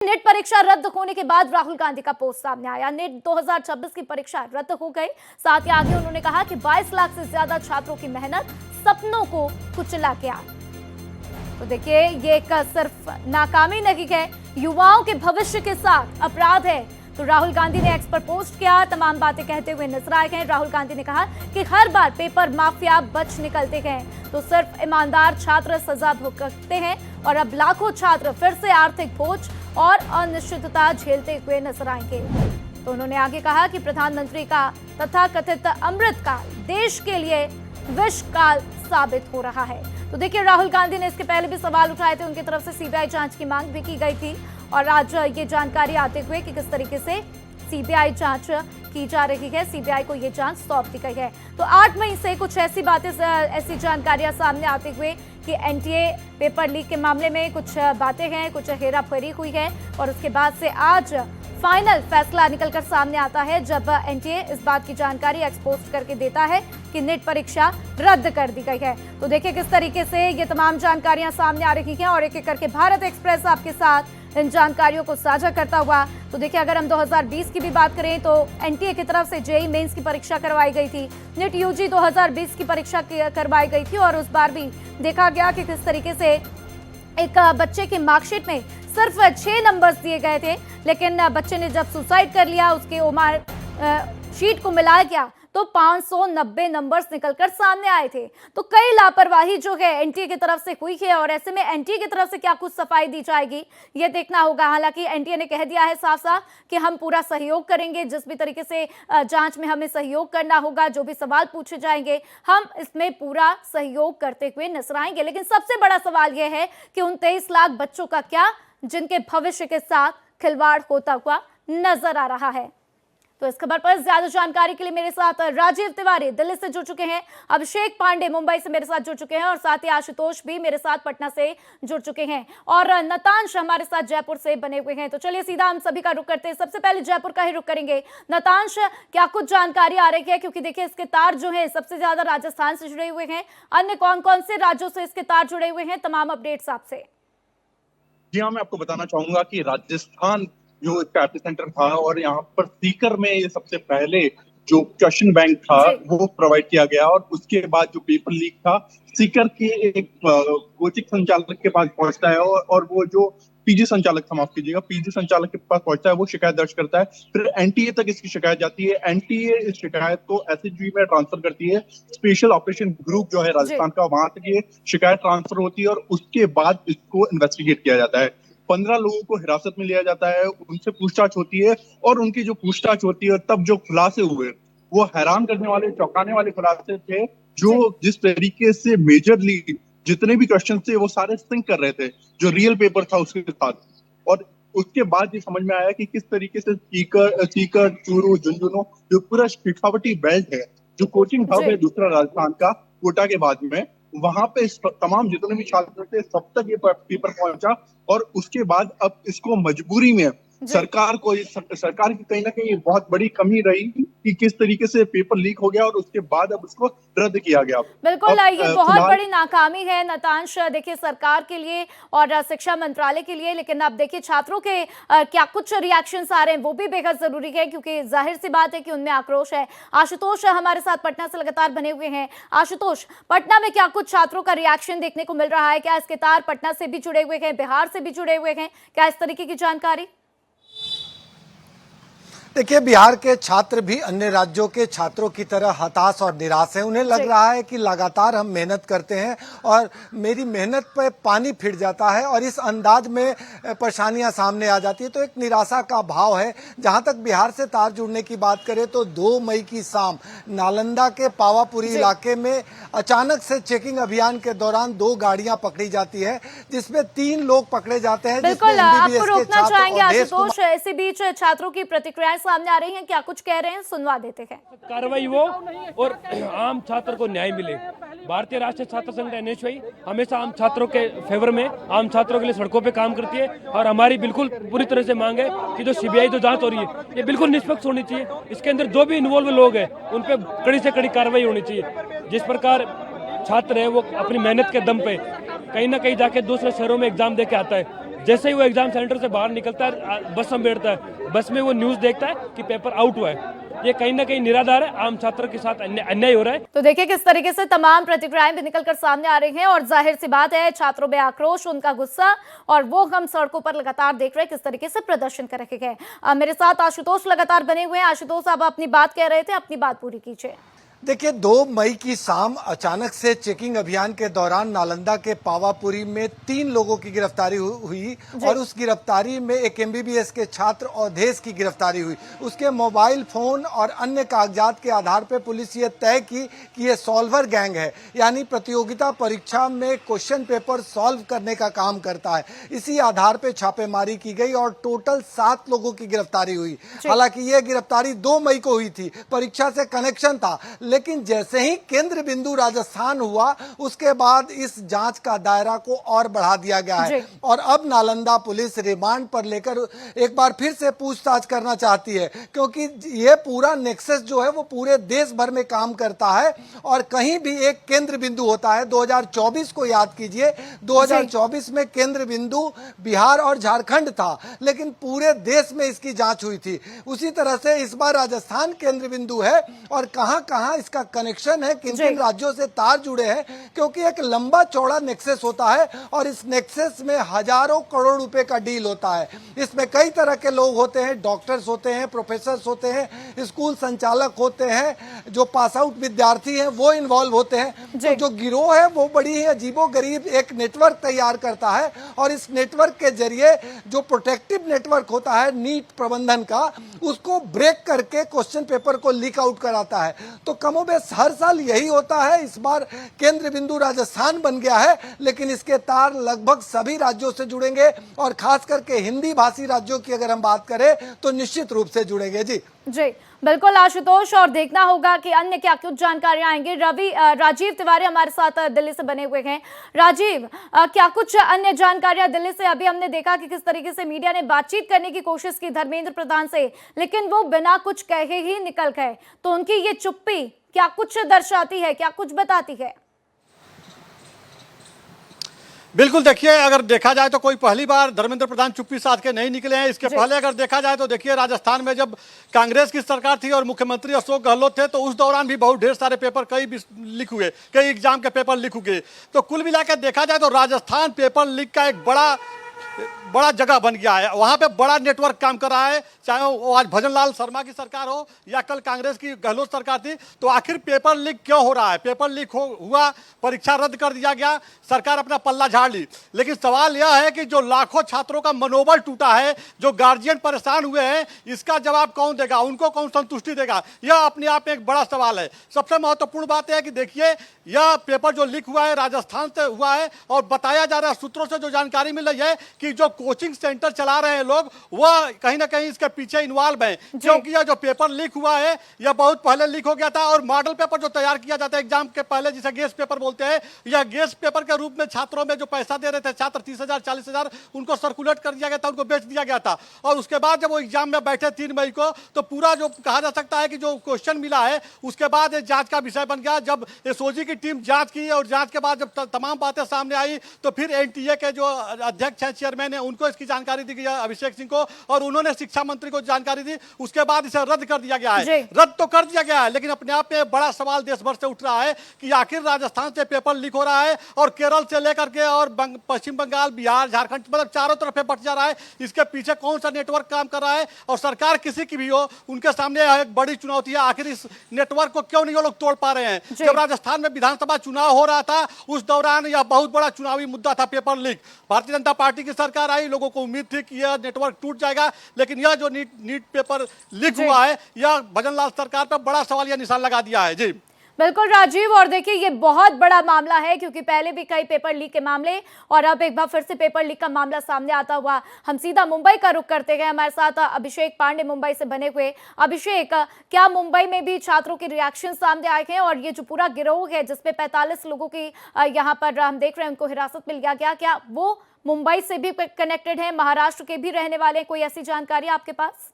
Net परीक्षा रद्द होने के बाद राहुल गांधी का पोस्ट सामने आया। नेट 2026 की परीक्षा रद्द हो गई। साथ ही आगे उन्होंने कहा कि 22 लाख से ज्यादा छात्रों की मेहनत सपनों को कुचला गया। तो देखिए, ये एक सिर्फ नाकामी नहीं है, युवाओं के भविष्य के साथ अपराध है। तो राहुल गांधी ने एक्स पर पोस्ट किया, तमाम बातें कहते हुए नजर आए हैं। राहुल गांधी ने कहा कि हर बार पेपर माफिया बच निकलते हैं, तो सिर्फ ईमानदार छात्र सजा भुगतते हैं और अब लाखों छात्र फिर से आर्थिक बोझ और अनिश्चितता झेलते हुए नजर आएंगे। तो उन्होंने आगे कहा कि प्रधानमंत्री का तथाकथित अमृतकाल देश के लिए विषकाल साबित हो रहा है। तो देखिए, राहुल गांधी ने इसके पहले भी सवाल उठाए थे, उनकी तरफ से सीबीआई जांच की मांग भी की गई थी और आज ये जानकारी आते हुए कि किस तरीके से सीबीआई जांच की जा रही है, सीबीआई को ये जांच सौंप दी गई है। तो 8 मई से कुछ ऐसी बातें, ऐसी जानकारियां सामने आते हुए कि एनटीए पेपर लीक के मामले में कुछ बातें हैं, कुछ हेराफेरी हुई है और उसके बाद से आज फाइनल फैसला निकलकर सामने आता है जब एनटीए इस बात की जानकारी एक्सपोज करके देता है कि नेट परीक्षा रद्द कर दी गई है। तो देखिए किस तरीके से ये तमाम जानकारियां सामने आ रही हैं और एक एक करके भारत एक्सप्रेस आपके साथ इन जानकारियों को साझा करता हुआ। तो देखिए, अगर हम 2020 की भी बात करें तो एनटीए की तरफ से जेईई मेंस की परीक्षा करवाई गई थी, नेट यूजी 2020 की परीक्षा करवाई गई थी और उस बार भी देखा गया कि किस तरीके से एक बच्चे के मार्कशीट में सिर्फ 6 नंबर्स दिए गए थे, लेकिन बच्चे ने जब सुसाइड कर लिया, उसके ओमार शीट को मिलाया गया तो 590 नंबर्स निकलकर सामने आए थे। तो कई लापरवाही जो है एनटीए की तरफ से हुई है और ऐसे में एनटीए की तरफ से क्या कुछ सफाई दी जाएगी ये देखना होगा। हालांकि एनटीए ने कह दिया है साफ साफ कि हम पूरा सहयोग करेंगे, जिस भी तरीके से जांच में हमें सहयोग करना होगा, जो भी सवाल पूछे जाएंगे हम इसमें पूरा सहयोग करते हुए नजर आएंगे। लेकिन सबसे बड़ा सवाल यह है कि उन 23 लाख बच्चों का क्या, जिनके भविष्य के साथ खिलवाड़ होता हुआ नजर आ रहा है। तो इस खबर पर ज्यादा जानकारी के लिए मेरे साथ राजीव तिवारी दिल्ली से जुड़ चुके हैं, अभिषेक पांडे मुंबई से मेरे साथ जुड़ चुके हैं और साथ ही आशुतोष भी मेरे साथ पटना से जुड़ चुके हैं और नतांश हमारे साथ जयपुर से बने हुए हैं। तो चलिए सीधा हम सभी का रुख करते हैं। सबसे पहले जयपुर का ही रुख करेंगे। नतांश, क्या कुछ जानकारी आ रही है, क्योंकि देखिए इसके तार जो है सबसे ज्यादा राजस्थान से जुड़े हुए हैं, अन्य कौन कौन से राज्यों से इसके तार जुड़े हुए हैं, तमाम अपडेट्स आपसे। जी हाँ, मैं आपको बताना चाहूंगा कि राजस्थान जो इसका एपिसेंटर था और यहाँ पर सीकर में ये सबसे पहले जो क्वेश्चन बैंक था वो प्रोवाइड किया गया और उसके बाद जो पेपर लीक था सीकर के एक कोचिंग संचालक के पास पहुंचता है और वो जो पीजी संचालक था, माफ कीजिएगा, पीजी संचालक के पास पहुंचता है, वो शिकायत दर्ज करता है, फिर एनटीए तक इसकी शिकायत जाती है। एनटीए इस शिकायत को एसएचजी में ट्रांसफर करती है, स्पेशल ऑपरेशन ग्रुप जो है राजस्थान का, वहां तक ये शिकायत ट्रांसफर होती है और उसके बाद इसको इन्वेस्टिगेट किया जाता है। 15 लोगों को हिरासत में लिया जाता है, उनसे पूछताछ होती है और उनकी जो पूछताछ होती है तब जो खुलासे हुए वो हैरान करने वाले, चौंकाने वाले खुलासे थे, जो जिस तरीके से मेजरली जितने भी क्वेश्चन थे वो सारे सिंक कर रहे थे जो रियल पेपर था उसके साथ। और उसके बाद ये समझ में आया कि किस तरीके से सीकर, चूरू, झुंझुनू, जो पूरा शेखावटी बेल्ट है, जो कोचिंग हब है दूसरा राजस्थान का कोटा के बाद में, वहां पे तमाम जितने भी छात्र थे सब तक ये पेपर पहुंचा और उसके बाद अब इसको मजबूरी में सरकार की कहीं ना कहीं बहुत बड़ी कमी रही कि किस तरीके से पेपर लीक हो गया और उसके बाद अब उसको रद्द किया गया। बिल्कुल, ये बहुत बड़ी नाकामी है नतांश, देखिए सरकार के लिए और शिक्षा मंत्रालय के लिए। लेकिन अब देखिए छात्रों के क्या कुछ रिएक्शंस आ रहे हैं वो भी बेहद जरूरी है, क्योंकि जाहिर सी बात है कि उनमें आक्रोश है। आशुतोष हमारे साथ पटना से लगातार बने हुए हैं। आशुतोष, पटना में क्या कुछ छात्रों का रिएक्शन देखने को मिल रहा है? क्या इसके तार पटना से भी जुड़े हुए हैं, बिहार से भी जुड़े हुए हैं, क्या इस तरीके की जानकारी? देखिए, बिहार के छात्र भी अन्य राज्यों के छात्रों की तरह हताश और निराश हैं। उन्हें लग रहा है कि लगातार हम मेहनत करते हैं और मेरी मेहनत पे पानी फिर जाता है और इस अंदाज में परेशानियां सामने आ जाती है, तो एक निराशा का भाव है। जहां तक बिहार से तार जुड़ने की बात करें तो 2 मई की शाम नालंदा के पावापुरी इलाके में अचानक से चेकिंग अभियान के दौरान 2 गाड़ियां पकड़ी जाती है, जिसमें 3 लोग पकड़े जाते हैं। बिल्कुल, आपको रोकना चाहेंगे आशुतोष, इसी बीच छात्रों की प्रतिक्रियाएं सामने आ रही हैं, क्या कुछ कह रहे हैं, सुनवा देते हैं। कार्रवाई हो और आम छात्र को न्याय मिले। भारतीय राष्ट्रीय छात्र संघ एनएसयूआई हमेशा आम छात्रों के फेवर में, आम छात्रों के लिए सड़कों पे काम करती है और हमारी बिल्कुल पूरी तरह से मांग है कि जो सीबीआई जो जांच हो रही है ये बिल्कुल निष्पक्ष होनी चाहिए। इसके अंदर जो भी इन्वॉल्व लोग हैं उन पे कड़ी से कड़ी कार्रवाई होनी चाहिए। जिस प्रकार छात्र है वो अपनी मेहनत के दम पे कहीं ना कहीं जाके दूसरे शहरों में एग्जाम दे के आता है, जैसे ही वो एग्जाम सेंटर से बाहर निकलता है, बस में बैठता है, बस में वो न्यूज देखता है कि पेपर आउट हुआ है। ये कहीं ना कहीं निराधार है, आम छात्र के साथ अन्याय हो रहा है। तो देखिए किस तरीके से तमाम प्रतिक्रियाएं भी निकलकर सामने आ रही हैं और जाहिर सी बात है छात्रों में आक्रोश, उनका गुस्सा, और वो हम सड़कों पर लगातार देख रहे हैं किस तरीके से प्रदर्शन कर रखे गए। मेरे साथ आशुतोष लगातार बने हुए हैं। आशुतोष, आप अपनी बात कह रहे थे, अपनी बात पूरी कीजिए। देखिए, 2 मई की शाम अचानक से चेकिंग अभियान के दौरान नालंदा के पावापुरी में 3 लोगों की गिरफ्तारी हुई और उस गिरफ्तारी में एक एमबीबीएस के छात्र अवधेश की गिरफ्तारी हुई। उसके मोबाइल फोन और अन्य कागजात के आधार पर पुलिस ये तय की कि ये सॉल्वर गैंग है, यानी प्रतियोगिता परीक्षा में क्वेश्चन पेपर सॉल्व करने का काम करता है। इसी आधार पर छापेमारी की गई और टोटल 7 लोगों की गिरफ्तारी हुई। हालांकि ये गिरफ्तारी 2 मई को हुई थी, परीक्षा से कनेक्शन था, लेकिन जैसे ही केंद्र बिंदु राजस्थान हुआ उसके बाद इस जांच का दायरा को और बढ़ा दिया गया है और अब नालंदा पुलिस रिमांड पर लेकर एक बार फिर से पूछताछ करना चाहती है, क्योंकि यह पूरा नेक्सस जो है वो पूरे देश भर में काम करता है और कहीं भी एक केंद्र बिंदु होता है। 2024 को याद कीजिए, 2024 में केंद्र बिंदु बिहार और झारखंड था, लेकिन पूरे देश में इसकी जांच हुई थी। उसी तरह से इस बार राजस्थान केंद्र बिंदु है और कहां इसका कनेक्शन है, किन किन राज्यों से तार जुड़े हैं, क्योंकि एक लंबा चौड़ा नेक्सस होता है और इस नेक्सस में हजारों करोड़ रुपए का डील होता है। इसमें कई तरह के लोग होते हैं, डॉक्टर्स होते हैं, प्रोफेसर्स होते हैं, स्कूल संचालक होते हैं, जो पास आउट विद्यार्थी हैं वो इन्वॉल्व होते हैं। तो जो गिरोह है वो बड़ी ही अजीबोगरीब एक नेटवर्क तैयार करता है और इस नेटवर्क के जरिए जो प्रोटेक्टिव नेटवर्क होता है नीट प्रबंधन का, उसको ब्रेक करके क्वेश्चन पेपर को लीक आउट कराता है। तो कमोबेश हर साल यही होता है। इस बार केंद्र बिंदु राजस्थान बन गया है, लेकिन इसके तार लगभग सभी राज्यों से जुड़ेंगे और खास करके हिंदी भाषी राज्यों की अगर हम बात करें तो निश्चित रूप से जुड़ेंगे। जी बिल्कुल आशुतोष, और देखना होगा कि अन्य क्या कुछ जानकारियां आएंगी। राजीव तिवारी हमारे साथ दिल्ली से बने हुए हैं। राजीव, क्या कुछ अन्य जानकारियां दिल्ली से? अभी हमने देखा कि किस तरीके से मीडिया ने बातचीत करने की कोशिश की धर्मेंद्र प्रधान से, लेकिन वो बिना कुछ कहे ही निकल गए। तो उनकी ये चुप्पी क्या कुछ दर्शाती है, क्या कुछ बताती है? बिल्कुल, देखिए अगर देखा जाए तो कोई पहली बार धर्मेंद्र प्रधान चुप्पी साध के नहीं निकले हैं। इसके पहले अगर देखा जाए तो देखिए राजस्थान में जब कांग्रेस की सरकार थी और मुख्यमंत्री अशोक गहलोत थे तो उस दौरान भी बहुत ढेर सारे पेपर कई लीक हुए, कई एग्जाम के पेपर लीक हुए। तो कुल मिलाकर देखा जाए तो राजस्थान पेपर लीक का एक बड़ा जगह बन गया है। वहां पे बड़ा नेटवर्क काम कर रहा है, चाहे वो आज भजन लाल शर्मा की सरकार हो या कल कांग्रेस की गहलोत सरकार थी। तो आखिर पेपर लीक क्यों हो रहा है? पेपर लीक हुआ, परीक्षा रद्द कर दिया गया, सरकार अपना पल्ला झाड़ ली। लेकिन सवाल यह है कि जो लाखों छात्रों का मनोबल टूटा है, जो गार्जियन परेशान हुए हैं, इसका जवाब कौन देगा? उनको कौन संतुष्टि देगा? यह अपने आप में एक बड़ा सवाल है। सबसे महत्वपूर्ण बात यह है कि देखिए यह पेपर जो लीक हुआ है राजस्थान से हुआ है और बताया जा रहा है, सूत्रों से जो जानकारी मिल रही है कि जो कोचिंग सेंटर चला रहे हैं लोग, वह कहीं ना कहीं इसके पीछे इन्वॉल्व हैं, क्योंकि यह जो पेपर लीक हुआ है यह बहुत पहले लीक हो गया था। और मॉडल पेपर जो तैयार किया जाता है एग्जाम के पहले, जिसे गेस पेपर बोलते हैं, यह गेस पेपर के रूप में छात्रों में जो पैसा दे रहे थे छात्र 30,000 40,000, उनको सर्कुलेट कर दिया गया था, उनको बेच दिया गया था। और उसके बाद जब वो एग्जाम में बैठे 3 मई को, तो पूरा जो कहा जा सकता है कि जो क्वेश्चन मिला है उसके बाद ये जांच का विषय बन गया। जब एसओजी की टीम जांच की और जांच के बाद जब तमाम बातें सामने आई तो फिर एनटीए के जो अध्यक्ष हैं, चेयरमैन है, उनको इसकी जानकारी दी गई अभिषेक सिंह को, और उन्होंने शिक्षा मंत्री को जानकारी दी। उसके बाद इसे रद्द कर दिया गया है। रद्द तो कर दिया गया है, लेकिन अपने आप में बड़ा सवाल देश भर से उठ रहा है कि आखिर राजस्थान से पेपर लीक हो रहा है और केरल से लेकर के और पश्चिम बंगाल, बिहार, झारखंड, मतलब चारों तरफ बट जा रहा है। इसके पीछे कौन सा नेटवर्क काम कर रहा है? और सरकार किसी की भी हो, उनके सामने एक बड़ी चुनौती है, आखिर इस नेटवर्क को क्यों नहीं वो लोग तोड़ पा रहे हैं? जब राजस्थान में विधानसभा चुनाव हो रहा था उस दौरान यह बहुत बड़ा चुनावी मुद्दा था paper leak. Bharatiya Janata party की सरकार आई, लोगों को उम्मीद थी कि यह नेटवर्क टूट जाएगा, लेकिन यह जो नीट पेपर लीक हुआ है, यह भजन लाल सरकार पर बड़ा सवालिया निशान लगा दिया है। जी बिल्कुल राजीव, और देखिए ये बहुत बड़ा मामला है क्योंकि पहले भी कई पेपर लीक के मामले और अब एक बार फिर से पेपर लीक का मामला सामने आता हुआ। हम सीधा मुंबई का रुख करते गए, हमारे साथ अभिषेक पांडे मुंबई से बने हुए। अभिषेक, क्या मुंबई में भी छात्रों के रिएक्शन सामने आए हैं और ये जो पूरा गिरोह है जिसपे 45 लोगों की यहाँ पर हम देख रहे हैं उनको हिरासत में लिया गया, क्या वो मुंबई से भी कनेक्टेड है, महाराष्ट्र के भी रहने वाले? कोई ऐसी जानकारी आपके पास?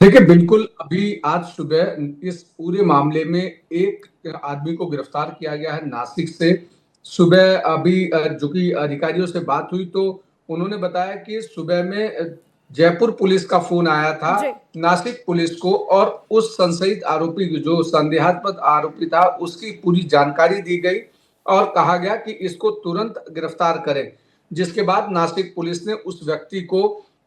देखिए बिल्कुल, अभी आज सुबह इस पूरे मामले में एक आदमी को गिरफ्तार किया गया है नासिक से। सुबह अभी जो कि अधिकारियों से बात हुई तो उन्होंने बताया कि सुबह में जयपुर पुलिस का फोन आया था नासिक पुलिस को और उस संशयित आरोपी जो संदेहास्पद आरोपी था उसकी पूरी जानकारी दी गई और कहा गया कि इसको तुरंत गिरफ्तार करें। जिसके बाद नासिक पुलिस ने उस व्यक्ति को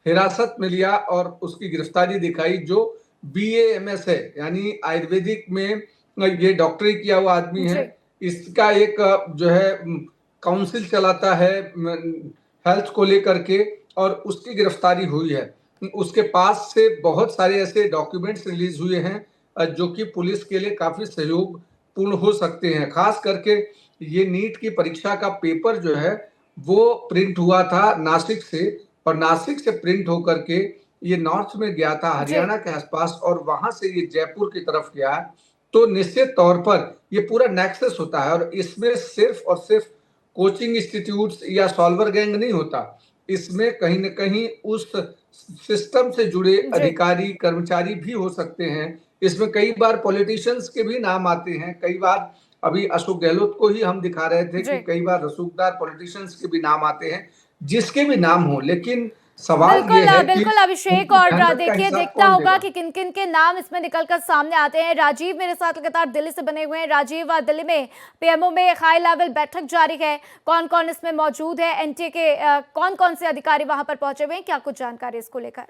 हिरासत में लिया और उसकी गिरफ्तारी दिखाई, जो BAMS है यानी आयुर्वेदिक में ये डॉक्टरी किया हुआ आदमी है। इसका एक जो है काउंसिल चलाता है हेल्थ को लेकर के और उसकी गिरफ्तारी हुई है। उसके पास से बहुत सारे ऐसे डॉक्यूमेंट्स रिलीज हुए हैं जो कि पुलिस के लिए काफी सहयोग पूर्ण हो सकते हैं। खास करके ये नीट की परीक्षा का पेपर जो है वो प्रिंट हुआ था नासिक से और नासिक से प्रिंट होकर के ये नॉर्थ में गया था हरियाणा के आसपास और वहां से ये जयपुर की तरफ गया। तो निश्चित तौर पर ये पूरा नेक्सस होता है और इसमें सिर्फ और सिर्फ कोचिंग इंस्टीट्यूट्स या सॉल्वर गैंग नहीं होता, इसमें कहीं न कहीं उस सिस्टम से जुड़े अधिकारी कर्मचारी भी हो सकते हैं। इसमें कई बार पॉलिटिशियंस के भी नाम आते हैं, कई बार अभी अशोक गहलोत को ही हम दिखा रहे थे कि कई बार रसूखदार पॉलिटिशियंस के भी नाम आते हैं, जिसके भी नाम हो। लेकिन सवाल ये है बिल्कुल कि अभिषेक, और देखिए देखता होगा कि किन किन के नाम इसमें निकलकर सामने आते हैं। राजीव मेरे साथ लगातार दिल्ली से बने हुए हैं। राजीव, दिल्ली में पीएमओ में हाई लेवल बैठक जारी है, कौन कौन इसमें मौजूद है, एनटीए के कौन कौन से अधिकारी वहां पर पहुंचे हुए हैं, क्या कुछ जानकारी इसको लेकर?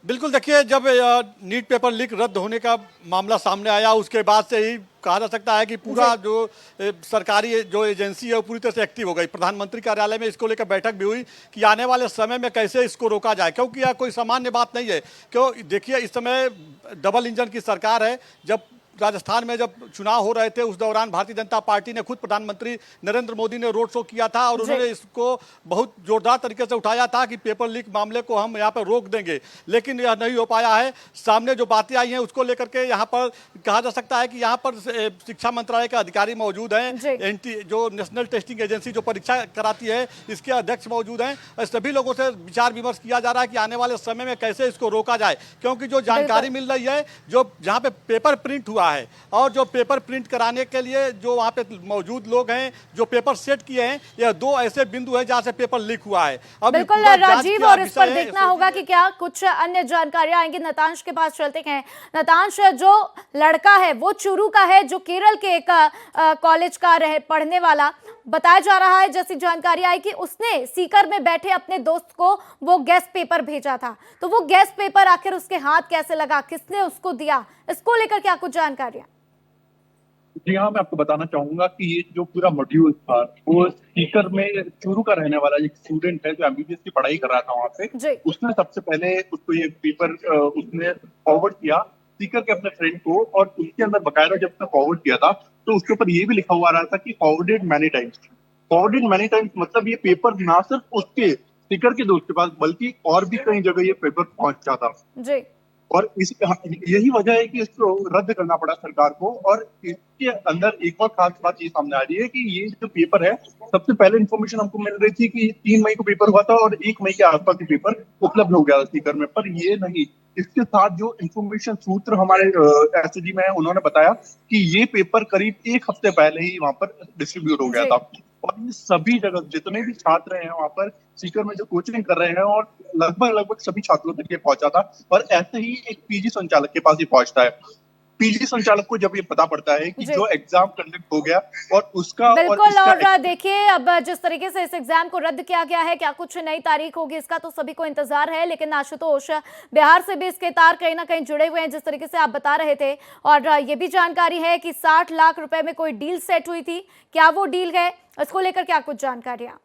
बिल्कुल, देखिए जब नीट पेपर लीक रद्द होने का मामला सामने आया उसके बाद से ही कहा जा सकता है कि पूरा जो सरकारी जो एजेंसी है वो पूरी तरह से एक्टिव हो गई। प्रधानमंत्री कार्यालय में इसको लेकर बैठक भी हुई कि आने वाले समय में कैसे इसको रोका जाए, क्योंकि यह कोई सामान्य बात नहीं है। क्यों, देखिए इस समय डबल इंजन की सरकार है। जब राजस्थान में जब चुनाव हो रहे थे उस दौरान भारतीय जनता पार्टी ने खुद प्रधानमंत्री नरेंद्र मोदी ने रोड शो किया था और उन्होंने इसको बहुत जोरदार तरीके से उठाया था कि पेपर लीक मामले को हम यहाँ पर रोक देंगे, लेकिन यह नहीं हो पाया है। सामने जो बातें आई हैं उसको लेकर के यहाँ पर कहा जा सकता है कि यहाँ पर शिक्षा मंत्रालय के अधिकारी मौजूद हैं, जो नेशनल टेस्टिंग एजेंसी जो परीक्षा कराती है इसके अध्यक्ष मौजूद हैं। सभी लोगों से विचार विमर्श किया जा रहा है कि आने वाले समय में कैसे इसको रोका जाए, क्योंकि जो जानकारी मिल रही है जो जहाँ पे पेपर प्रिंट हुआ है और जो पेपर प्रिंट कराने के लिए जो वहाँ पे मौजूद लोग हैं जो पेपर सेट किए हैं, यह दो ऐसे बिंदु है जहाँ से पेपर लीक हुआ है। अब बिल्कुल राजीव, और इस पर देखना होगा कि क्या कुछ अन्य जानकारियां आएंगी। नतांश के पास चलते हैं। नतांश, जो लड़का है वो चूरू का है, जो केरल के एक कॉलेज का पढ़ने वाला बताया जा रहा है, जैसी जानकारी आई कि उसने सीकर में बैठे अपने दोस्त को वो गैस पेपर भेजा था। तो वो गैस पेपर आखिर उसके हाथ कैसे लगा, किसने उसको दिया, इसको लेकर क्या कुछ जानकारियां? जी हाँ, मैं आपको बताना चाहूंगा कि ये जो पूरा मॉड्यूल था वो सीकर में चूरू का रहने वाला एक स्टूडेंट है जो MBBS की पढ़ाई कर रहा था वहाँ पे। उसने सबसे पहले उसको ये पेपर उसने फॉरवर्ड किया सीकर के अपने फ्रेंड को, और उसके अंदर बकायदा जब उसने फॉरवर्ड किया था तो उसके ऊपर ये भी लिखा हुआ रहा था कि forwarded many times. Forwarded many times मतलब ये पेपर ना सिर्फ उसके सीकर के दोस्त के पास बल्कि और भी कई जगह ये पेपर पहुंचा था। और यही वजह है कि इसको रद्द करना पड़ा सरकार को। और इसके अंदर एक और खास बात ये सामने आ रही है कि ये जो पेपर है, सबसे पहले इन्फॉर्मेशन हमको मिल रही थी कि 3 मई को पेपर हुआ था और 1 मई के आसपास ये पेपर उपलब्ध हो गया था स्पीकर में, पर ये नहीं। इसके साथ जो इन्फॉर्मेशन सूत्र हमारे एसओजी में है उन्होंने बताया कि ये पेपर करीब 1 हफ्ते पहले ही वहां पर डिस्ट्रीब्यूट हो गया था। और ये सभी जगह जितने भी छात्र हैं वहां पर सीकर में जो कोचिंग कर रहे हैं और लगभग सभी छात्रों तक ये पहुंचा था। और ऐसे ही एक पीजी संचालक के पास ये पहुंचता है। पीजी संचालक को जब ये पता पड़ता है कि जो एग्जाम कंडक्ट हो गया और उसका बिल्कुल, और देखिए अब जिस तरीके से इस एग्जाम को रद्द किया गया है, क्या कुछ नई तारीख होगी इसका तो सभी को इंतजार है। लेकिन आशुतोष, बिहार से भी इसके तार कहीं ना कहीं जुड़े हुए हैं जिस तरीके से आप बता रहे थे, और ये भी जानकारी है कि 60 लाख रुपए में कोई डील सेट हुई थी, क्या वो डील है, इसको लेकर क्या कुछ जानकारियां?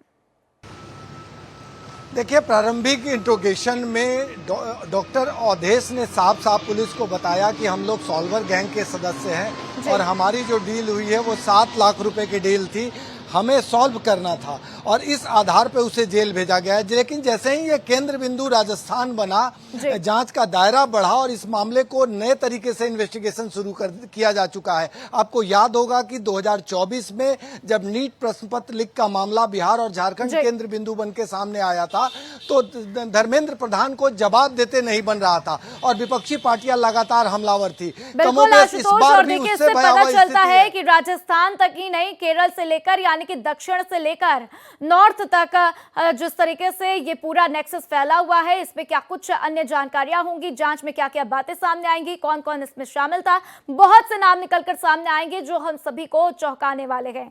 देखिए, प्रारंभिक इंट्रोगेशन में डॉक्टर अवधेश ने साफ साफ पुलिस को बताया कि हम लोग सॉल्वर गैंग के सदस्य हैं और हमारी जो डील हुई है वो 7 लाख रुपए की डील थी, हमें सॉल्व करना था और इस आधार पे उसे जेल भेजा गया है। लेकिन जैसे ही ये केंद्र बिंदु राजस्थान बना, जांच का दायरा बढ़ा और इस मामले को नए तरीके से इन्वेस्टिगेशन शुरू किया जा चुका है। आपको याद होगा कि 2024 में जब नीट प्रश्न पत्र लीक का मामला बिहार और झारखंड केंद्र बिंदु बन के सामने आया था तो धर्मेंद्र प्रधान को जवाब देते नहीं बन रहा था और विपक्षी पार्टियां लगातार हमलावर थी। कमोबेश इस बार भी उससे पता चलता है कि राजस्थान तक ही नहीं, केरल से लेकर यानी कि दक्षिण से लेकर नॉर्थ तक जिस तरीके से ये पूरा नेक्सस फैला हुआ है, इसमें क्या कुछ अन्य जानकारियां होंगी, जांच में क्या क्या बातें सामने आएंगी, कौन कौन इसमें शामिल था, बहुत से नाम निकलकर सामने आएंगे जो हम सभी को चौंकाने वाले हैं।